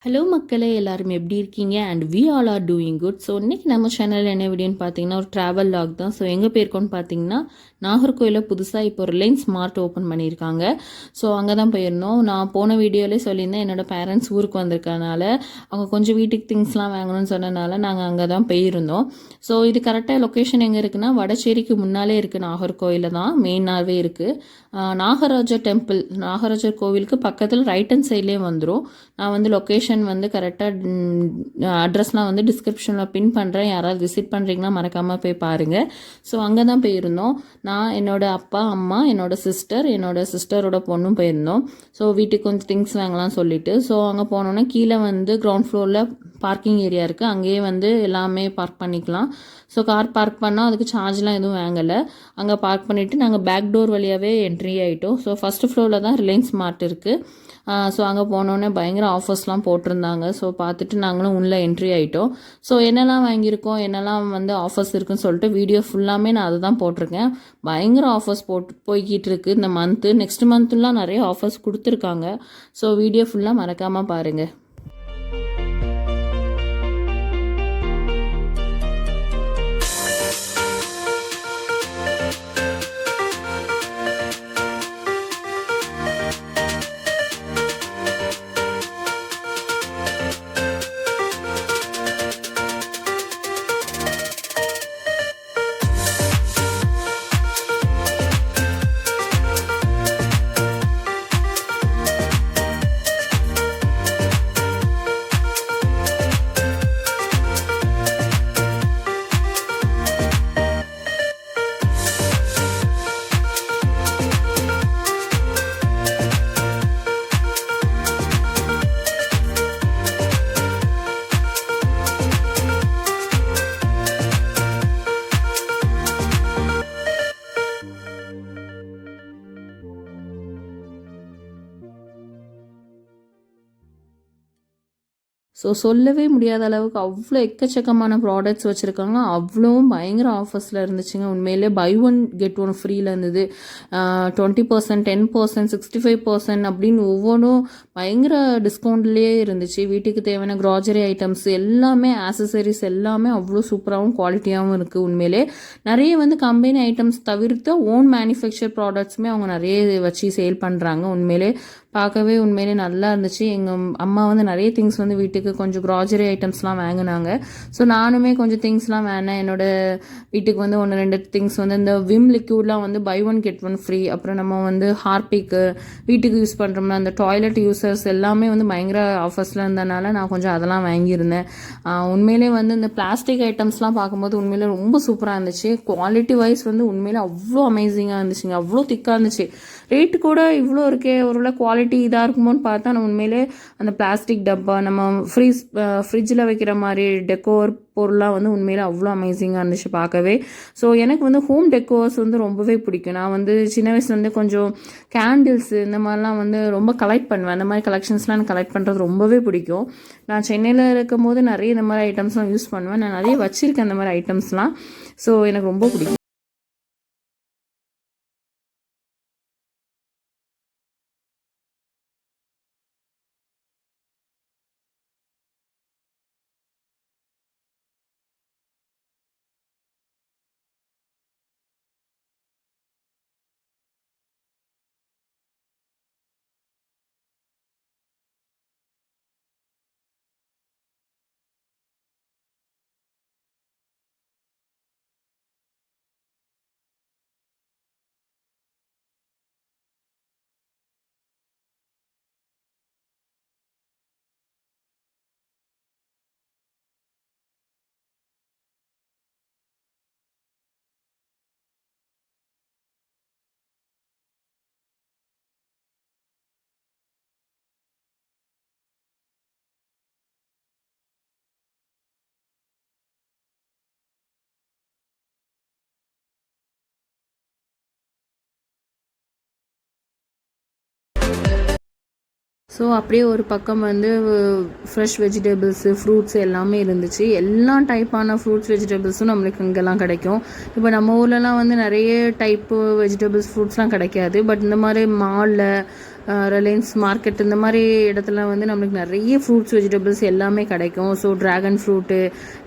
Hello மக்களே, எல்லாரும் எப்படி இருக்கீங்க? And we all are doing good. So இன்றைக்கி நம்ம சேனல் என்ன வீடியோன்னு பார்த்தீங்கன்னா ஒரு ட்ராவல் லாக் தான். ஸோ எங்கே போயிருக்கோன்னு பார்த்தீங்கன்னா நாகர்கோயிலில் புதுசாக இப்போ ரிலையன்ஸ் மார்ட் ஓப்பன் பண்ணியிருக்காங்க. ஸோ அங்கே தான் போயிருந்தோம். நான் போன வீடியோலேயே சொல்லியிருந்தேன், என்னோடய பேரண்ட்ஸ் ஊருக்கு வந்திருக்கனால அவங்க கொஞ்சம் வீட்டுக்கு திங்ஸ்லாம் வாங்கணும்னு சொன்னனால நாங்கள் அங்கே தான் போயிருந்தோம். ஸோ இது கரெக்டாக லொக்கேஷன் எங்கே இருக்குன்னா வடச்சேரிக்கு முன்னாலே இருக்குது. நாகர்கோயிலில் தான் மெயினாகவே இருக்குது. நாகராஜர் டெம்பிள், நாகராஜர் கோவிலுக்கு பக்கத்தில் ரைட் ஹேண்ட் சைட்லேயே வந்துடும். நான் வந்து லொக்கேஷன் வந்து கரெக்டாக அட்ரஸ்லாம் வந்து டிஸ்கிரிப்ஷனில் பின் பண்ணுறேன். யாராவது விசிட் பண்ணுறீங்கன்னா மறக்காமல் போய் பாருங்கள். ஸோ அங்கே தான் போயிருந்தோம். நான், என்னோடய அப்பா, அம்மா, என்னோட சிஸ்டரோட பொண்ணும் போயிருந்தோம். ஸோ வீட்டுக்கு கொஞ்சம் திங்ஸ் வாங்கலாம் சொல்லிட்டு. ஸோ அங்கே போனோன்னே கீழே வந்து கிரவுண்ட் ஃப்ளோரில் பார்க்கிங் ஏரியா இருக்குது. அங்கேயே வந்து எல்லாமே பார்க் பண்ணிக்கலாம். ஸோ கார் பார்க் பண்ணால் அதுக்கு சார்ஜ்லாம் எதுவும் வாங்கலை. அங்கே பார்க் பண்ணிவிட்டு நாங்கள் பேக் டோர் வழியாகவே என்ட்ரி ஆகிட்டோம். ஸோ ஃபஸ்ட்டு ஃப்ளோரில் தான் ரிலையன்ஸ் மார்ட் இருக்குது. ஸோ அங்கே போனோன்னே பயங்கர ஆஃபர்ஸ்லாம் போட்டிருந்தாங்க. ஸோ பார்த்துட்டு நாங்களும் உள்ளே என்ட்ரி ஆகிட்டோம். ஸோ என்னெல்லாம் வாங்கியிருக்கோம், என்னெல்லாம் வந்து ஆஃபர்ஸ் இருக்குன்னு சொல்லிட்டு வீடியோ ஃபுல்லாமே நான் அதை தான் போட்டிருக்கேன். பயங்கர ஆஃபர்ஸ் போய்கிட்டு இருக்குது இந்த மந்த்து. நெக்ஸ்ட் மந்த்துலாம் நிறைய ஆஃபர்ஸ் கொடுத்துருக்காங்க. ஸோ வீடியோ ஃபுல்லாக மறக்காமல் பாருங்கள். ஸோ சொல்லவே முடியாத அளவுக்கு அவ்வளோ எக்கச்சக்கமான ப்ராடக்ட்ஸ் வச்சுருக்காங்க. அவ்வளோவும் பயங்கர ஆஃபர்ஸில் இருந்துச்சுங்க. உண்மையிலே பை ஒன் கெட் ஒன் ஃப்ரீயில் இருந்தது. 20%, 10%, 65% அப்படின்னு ஒவ்வொன்றும் பயங்கர டிஸ்கவுண்ட்லேயே இருந்துச்சு. வீட்டுக்கு தேவையான க்ராசரி ஐட்டம்ஸ் எல்லாமே, ஆக்சசரிஸ் எல்லாமே அவ்வளோ சூப்பராகவும் குவாலிட்டியாகவும் இருக்குது. உண்மையிலே நிறைய வந்து கம்பெனி ஐட்டம்ஸ் தவிர்த்து ஓன் மேனுஃபேக்சர் ப்ராடக்ட்ஸுமே அவங்க நிறைய வச்சு சேல் பண்ணுறாங்க. உண்மையிலே பார்க்கவே உண்மையிலே நல்லா இருந்துச்சு. எங்கள் அம்மா வந்து நிறைய திங்ஸ் வந்து வீட்டுக்கு கொஞ்சம் க்ராசரி ஐட்டம்ஸ்லாம் வாங்கினாங்க. ஸோ நானுமே கொஞ்சம் திங்ஸ்லாம் வேணேன். என்னோடய வீட்டுக்கு வந்து 1-2 திங்ஸ் வந்து இந்த விம் லிக்யூட்லாம் வந்து buy one get one free. அப்புறம் நம்ம வந்து ஹார்பிக்கு வீட்டுக்கு யூஸ் பண்ணுறோம்னா அந்த டாய்லெட் யூசர்ஸ் எல்லாமே வந்து பயங்கர ஆஃபர்ஸில் இருந்தனால நான் கொஞ்சம் அதெல்லாம் வாங்கியிருந்தேன். உண்மையிலே வந்து இந்த பிளாஸ்டிக் ஐட்டம்ஸ்லாம் பார்க்கும்போது உண்மையிலே ரொம்ப சூப்பராக இருந்துச்சு. குவாலிட்டி வைஸ் வந்து உண்மையிலே அவ்வளோ அமேசிங்காக இருந்துச்சுங்க. அவ்வளோ திக்காக இருந்துச்சு. ரேட்டு கூட இவ்வளோ இருக்கே, ஒருவேளை குவாலிட்டி இதாக இருக்குமோன்னு பார்த்தா நான் உண்மையிலே அந்த பிளாஸ்டிக் டப்பா, நம்ம ஃப்ரிட்ஜில் வைக்கிற மாதிரி டெக்கோர் பொருளாக வந்து உண்மையிலே அவ்வளோ அமேசிங்காக இருந்துச்சு பார்க்கவே. ஸோ எனக்கு வந்து ஹோம் டெக்கோர்ஸ் வந்து ரொம்பவே பிடிக்கும். நான் வந்து சின்ன வயசுலேருந்து கொஞ்சம் கேண்டில்ஸு இந்த மாதிரிலாம் வந்து ரொம்ப கலெக்ட் பண்ணுவேன். அந்த மாதிரி கலெக்ஷன்ஸ்லாம் எனக்கு கலெக்ட் பண்ணுறது ரொம்பவே பிடிக்கும். நான் சென்னையில் இருக்கும் போது நிறைய இந்த மாதிரி ஐட்டம்ஸ்லாம் யூஸ் பண்ணுவேன். நான் நிறைய வச்சுருக்கேன் அந்த மாதிரி ஐட்டம்ஸ்லாம். ஸோ எனக்கு ரொம்ப பிடிக்கும். ஸோ அப்படியே ஒரு பக்கம் வந்து ஃப்ரெஷ் வெஜிடபிள்ஸு, ஃப்ரூட்ஸ் எல்லாமே இருந்துச்சு. எல்லா டைப்பான ஃப்ரூட்ஸ் வெஜிடபிள்ஸும் நம்மளுக்கு இங்கெல்லாம் கிடைக்கும். இப்போ நம்ம ஊர்லலாம் வந்து நிறைய டைப்பு வெஜிடபிள்ஸ் ஃப்ரூட்ஸ்லாம் கிடைக்காது. பட் இந்த மாதிரி மாலில் ரிலையன்ஸ் மார்க்கெட் இந்த மாதிரி இடத்துல வந்து நம்மளுக்கு நிறைய ஃப்ரூட்ஸ் வெஜிடபிள்ஸ் எல்லாமே கிடைக்கும். ஸோ ட்ராகன் ஃப்ரூட்டு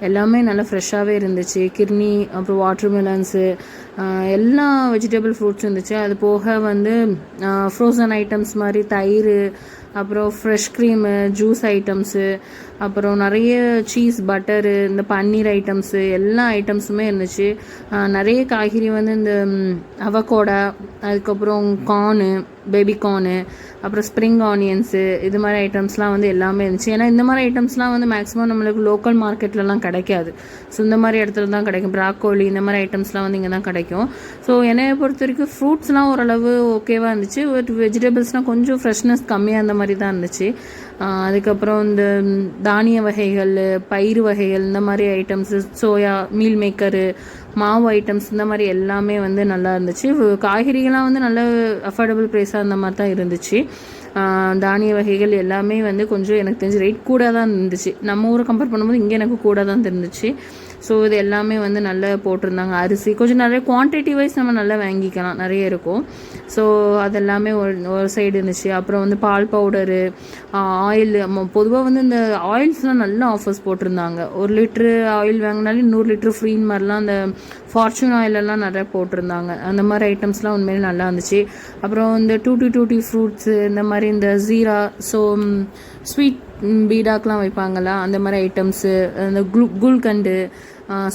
எல்லாமே நல்லா ஃப்ரெஷ்ஷாகவே இருந்துச்சு. கிர்னி, அப்புறம் வாட்டர்மெலன்ஸு, எல்லா வெஜிடபிள் ஃப்ரூட்ஸ் இருந்துச்சு. அது போக வந்து ஃப்ரோசன் ஐட்டம்ஸ் மாதிரி தயிர், அப்புறம் ஃப்ரெஷ் க்ரீமு, ஜூஸ் ஐட்டம்ஸு, அப்புறம் நிறைய சீஸ், பட்டரு, இந்த பன்னீர் ஐட்டம்ஸு எல்லா ஐட்டம்ஸுமே இருந்துச்சு. நிறைய காய்கறி வந்து இந்த அவகோடா, அதுக்கப்புறம் கார்னு, பேபி கார்னு, அப்புறம் ஸ்ப்ரிங் ஆனியன்ஸு, இது மாதிரி ஐட்டம்ஸ்லாம் வந்து எல்லாமே இருந்துச்சு. ஏன்னா இந்த மாதிரி ஐட்டம்ஸ்லாம் வந்து மேக்ஸிமம் நம்மளுக்கு லோக்கல் மார்க்கெட்லலாம் கிடைக்காது. ஸோ இந்த மாதிரி இடத்துல தான் கிடைக்கும். ப்ராக்கோலி இந்த மாதிரி ஐட்டம்ஸ்லாம் வந்து இங்கே தான் கிடைக்கும். ஸோ என்னையை பொறுத்த வரைக்கும் ஃப்ரூட்ஸ்லாம் ஓரளவு ஓகேவாக இருந்துச்சு. பட் வெஜிடபிள்ஸ்லாம் கொஞ்சம் ஃப்ரெஷ்னஸ் கம்மியாக அந்த மாதிரி தான் இருந்துச்சு. அதுக்கப்புறம் இந்த தானிய வகைகள், பயிறு வகைகள், இந்த மாதிரி ஐட்டம்ஸு, சோயா மீல் மேக்கரு, மாவு ஐட்டம்ஸ், இந்த மாதிரி எல்லாமே வந்து நல்லா இருந்துச்சு. காய்கறிகள்லாம் வந்து நல்ல அஃபோர்டபுள் ப்ரைஸாக அந்த மாதிரி தான் இருந்துச்சு. தானிய வகைகள் எல்லாமே வந்து கொஞ்சம் எனக்கு தெரிஞ்சு ரேட் கூட தான் இருந்துச்சு. நம்ம ஊரை கம்பேர் பண்ணும்போது இங்கே எனக்கு கூட தான் இருந்துச்சு. ஸோ இது எல்லாமே வந்து நல்லா போட்டிருந்தாங்க. அரிசி கொஞ்சம் நிறைய குவான்டிட்டி வைஸ் நம்ம நல்லா வாங்கிக்கலாம், நிறைய இருக்கும். ஸோ அதெல்லாமே ஒரு சைடு இருந்துச்சு. அப்புறம் வந்து பால் பவுடரு, ஆயில், பொதுவாக வந்து இந்த ஆயில்ஸ்லாம் நல்ல ஆஃபர்ஸ் போட்டிருந்தாங்க. 1 லிட்ரு ஆயில் வாங்கினாலே 100 லிட்ரு ஃப்ரீன் மாதிரிலாம் அந்த ஃபார்ச்சூன் ஆயிலெல்லாம் நிறைய போட்டிருந்தாங்க. அந்த மாதிரி ஐட்டம்ஸ்லாம் உண்மையிலே நல்லா இருந்துச்சு. அப்புறம் இந்த டூட்டி ஃப்ரூட்ஸு, இந்த மாதிரி இந்த ஜீரா, ஸோ ஸ்வீட் பீடாக்கெலாம் வைப்பாங்களா அந்த மாதிரி ஐட்டம்ஸு, அந்த குல்கண்டு,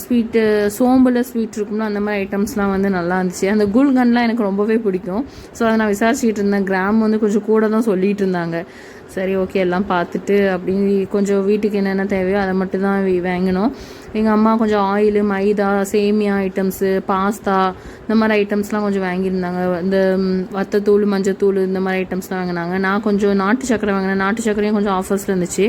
ஸ்வீட்டு, சோம்பில் ஸ்வீட் இருக்கும்னா அந்த மாதிரி ஐட்டம்ஸ்லாம் வந்து நல்லா இருந்துச்சு. அந்த குல்கண்ட்லாம் எனக்கு ரொம்பவே பிடிக்கும். ஸோ அதை நான் விசாரிச்சுக்கிட்டு இருந்தேன். கிராம் வந்து கொஞ்சம் கூட தான் சொல்லிகிட்டு இருந்தாங்க. சரி, ஓகே, எல்லாம் பார்த்துட்டு அப்படி கொஞ்சம் வீட்டுக்கு என்னென்ன தேவையோ அதை மட்டும் தான் வாங்கினோம். எங்கள் அம்மா கொஞ்சம் ஆயிலு, மைதா, சேமியா ஐட்டம்ஸு, பாஸ்தா, இந்த மாதிரி ஐட்டம்ஸ்லாம் கொஞ்சம் வாங்கியிருந்தாங்க. இந்த வத்தத்தூள், மஞ்சத்தூள், இந்த மாதிரி ஐட்டம்ஸ்லாம் வாங்கினாங்க. நான் கொஞ்சம் நாட்டு சக்கரை வாங்கினேன். நாட்டு சக்கரையும் கொஞ்சம் ஆஃபர்ஸில் இருந்துச்சு.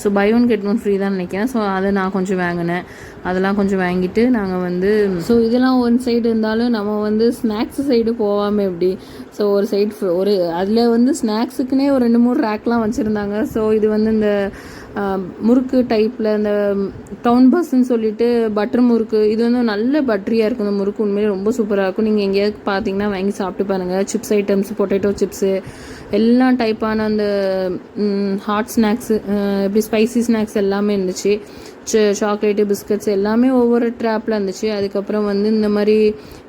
So buy one get one free தான் நினைக்கிறேன். ஸோ அதை நான் கொஞ்சம் வாங்கினேன். அதெல்லாம் கொஞ்சம் வாங்கிட்டு நாங்கள் வந்து, ஸோ இதெல்லாம் ஒன் சைடு இருந்தாலும் நம்ம வந்து ஸ்நாக்ஸ் சைடு போகாமல் எப்படி. ஸோ ஒரு சைடு ஒரு அதில் வந்து ஸ்நாக்ஸுக்குன்னே ஒரு 2-3 ரேக்லாம் வச்சுருந்தாங்க. ஸோ இது வந்து இந்த முறுக்கு டைப்பில் இந்த டவுன் பஸ்ன்னு சொல்லிட்டு பட்டர் முறுக்கு, இது வந்து நல்ல பட்டரியாக இருக்கும். இந்த முறுக்கு உண்மையிலே ரொம்ப சூப்பராக இருக்கும். நீங்கள் எங்கேயாவது பார்த்தீங்கன்னா வாங்கி சாப்பிட்டு பாருங்கள். சிப்ஸ் ஐட்டம்ஸ், பொட்டேட்டோ சிப்ஸு, எல்லா டைப்பான அந்த ஹாட் ஸ்நாக்ஸு, இப்படி ஸ்பைசி ஸ்நாக்ஸ் எல்லாமே இருந்துச்சு. சாக்லேட்டு, பிஸ்கட்ஸ் எல்லாமே ஒவ்வொரு ட்ராப்பில் இருந்துச்சு. அதுக்கப்புறம் வந்து இந்த மாதிரி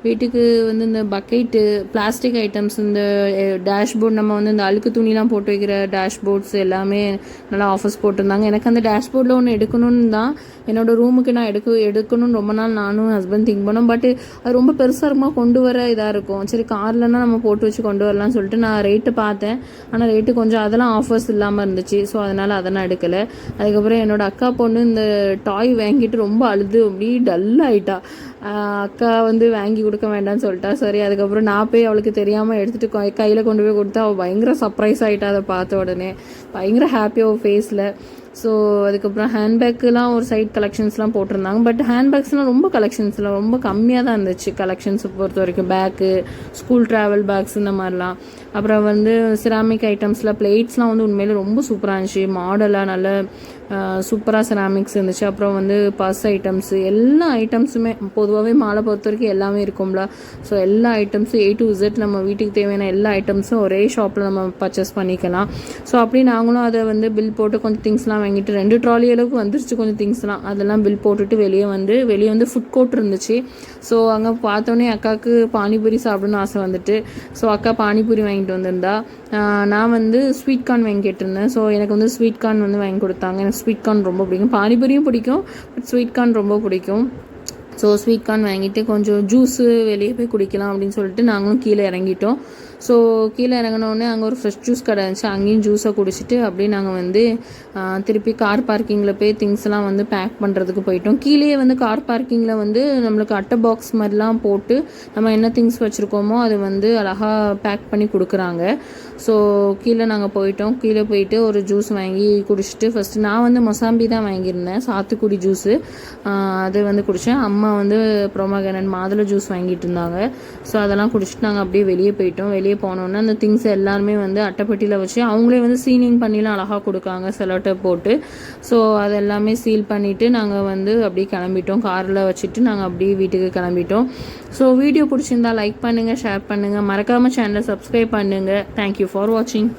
வீட்டுக்கு வந்து இந்த பக்கெட்டு, பிளாஸ்டிக் ஐட்டம்ஸ், இந்த டேஷ்போர்ட், நம்ம வந்து இந்த அழுக்கு துணிலாம் போட்டு வைக்கிற டேஷ்போர்ட்ஸ் எல்லாமே நல்லா ஆஃபர்ஸ் போட்டிருந்தாங்க. எனக்கு அந்த டேஷ்போர்டில் ஒன்று எடுக்கணும்னு தான், என்னோடய ரூமுக்கு நான் எடுக்கணும்னு ரொம்ப நாள் நானும் ஹஸ்பண்ட் திங்க் பண்ணோம். பட் அது ரொம்ப பெருசாக கொண்டு வர இதாக இருக்கும். சரி, கார்லன்னா நம்ம போட்டு வச்சு கொண்டு வரலாம்னு சொல்லிட்டு நான் ரேட்டு பார்த்தேன். ஆனால் ரேட்டு கொஞ்சம் அதெல்லாம் ஆஃபர்ஸ் இல்லாமல் இருந்துச்சு. ஸோ அதனால் அதெல்லாம் எடுக்கலை. அதுக்கப்புறம் என்னோடய அக்கா பொண்ணு இந்த டாய் வாங்கிட்டு ரொம்ப அழுது அப்படி டல் ஆகிட்டா. அக்கா வந்து வாங்கி கொடுக்க வேண்டாம்னு சொல்லிட்டா. சரி, அதுக்கப்புறம் நான் போய் அவளுக்கு தெரியாமல் எடுத்துகிட்டு கையில் கொண்டு போய் கொடுத்தா அவள் பயங்கர சர்ப்ரைஸ் ஆகிட்டா. அதை பார்த்த உடனே பயங்கர ஹாப்பியாக ஃபேஸில். ஸோ அதுக்கப்புறம் ஹேண்ட்பேக்கெலாம் ஒரு சைட் கலெக்ஷன்ஸ்லாம் போட்டிருந்தாங்க. பட் ஹேண்ட்பேக்ஸ்லாம் ரொம்ப கலெக்ஷன்ஸ்லாம் ரொம்ப கம்மியாக தான் இருந்துச்சு. கலெக்ஷன்ஸை பொறுத்த வரைக்கும் பேக்கு, ஸ்கூல் ட்ராவல் பேக்ஸ், இந்த மாதிரிலாம். அப்புறம் வந்து செராமிக் ஐட்டம்ஸில் பிளேட்ஸ்லாம் வந்து உண்மையிலே ரொம்ப சூப்பராக இருந்துச்சு. மாடலாக நல்ல சூப்பராக செராமிக்ஸ் இருந்துச்சு. அப்புறம் வந்து பர்ஸ் ஐட்டம்ஸு, எல்லா ஐட்டம்ஸுமே பொதுவாகவே மாலை பொறுத்த வரைக்கும் எல்லாமே இருக்கும்ல. ஸோ எல்லா ஐட்டம்ஸும் A to Z நம்ம வீட்டுக்கு தேவையான எல்லா ஐட்டம்ஸும் ஒரே ஷாப்பில் நம்ம பர்ச்சேஸ் பண்ணிக்கலாம். ஸோ அப்படி நாங்களும் அதை வந்து பில் போட்டு கொஞ்சம் திங்ஸ்லாம் வாங்கிட்டு 2 ட்ராலி அளவுக்கு வந்துருச்சு கொஞ்சம் திங்ஸ்லாம். அதெல்லாம் பில் போட்டுட்டு வெளியே வந்து ஃபுட் கோர்ட் இருந்துச்சு. ஸோ அங்கே பார்த்தோன்னே அக்காவுக்கு பானிபூரி சாப்பிடணும்னு ஆசை வந்துட்டு, ஸோ அக்கா பானிபூரி வாங்கிட்டு வந்திருந்தா. நான் வந்து ஸ்வீட் கார்ன் வாங்கி கேட்டிருந்தேன். ஸோ எனக்கு வந்து ஸ்வீட் கார்ன் வந்து வாங்கி கொடுத்தாங்க. எனக்கு ஸ்வீட் கார்ன் ரொம்ப பிடிக்கும். பானிபூரியும் பிடிக்கும், பட் ஸ்வீட் கார்ன் ரொம்ப பிடிக்கும். ஸோ ஸ்வீட் கார்ன் வாங்கிட்டு கொஞ்சம் ஜூஸு வெளியே போய் குடிக்கலாம் அப்படின்னு சொல்லிட்டு நாங்களும் கீழே இறங்கிட்டோம். ஸோ கீழே இறங்கினோடனே அங்கே ஒரு ஃப்ரெஷ் ஜூஸ் கடை இருந்துச்சு. அங்கேயும் ஜூஸை குடிச்சிட்டு அப்படியே நாங்கள் வந்து திருப்பி கார் பார்க்கிங்கில் போய் திங்ஸ்லாம் வந்து பேக் பண்ணுறதுக்கு போயிட்டோம். கீழே வந்து கார் பார்க்கிங்கில் வந்து நம்மளுக்கு அட்டை பாக்ஸ் மாதிரிலாம் போட்டு நம்ம என்ன திங்ஸ் வச்சுருக்கோமோ அது வந்து அழகாக பேக் பண்ணி கொடுக்குறாங்க. ஸோ கீழே நாங்கள் போயிட்டோம். கீழே போயிட்டு ஒரு ஜூஸ் வாங்கி குடிச்சிட்டு, ஃபஸ்ட்டு நான் வந்து மொசாம்பி தான் வாங்கியிருந்தேன், சாத்துக்குடி ஜூஸு. அது வந்து குடித்தேன். அம்மா வந்து ப்ரோமோகிரானட் மாதுளை ஜூஸ் வாங்கிட்டு இருந்தாங்க. ஸோ அதெல்லாம் குடிச்சிட்டு நாங்கள் அப்படியே வெளியே போயிட்டோம். வெளியே வெளியே போனோன்னா அந்த திங்ஸ் எல்லாருமே வந்து அட்டைப்பெட்டியில் வச்சு அவங்களே வந்து சீலிங் பண்ணிலாம் அழகாக கொடுக்காங்க செலோட்டை போட்டு. ஸோ அது எல்லாமே சீல் பண்ணிவிட்டு நாங்கள் வந்து அப்படியே கிளம்பிட்டோம். காரில் வச்சுட்டு நாங்கள் அப்படியே வீட்டுக்கு கிளம்பிட்டோம். ஸோ வீடியோ பிடிச்சிருந்தா லைக் பண்ணுங்கள், ஷேர் பண்ணுங்கள், மறக்காமல் சேனலை சப்ஸ்கிரைப் பண்ணுங்கள். தேங்க்யூ ஃபார் வாட்சிங்.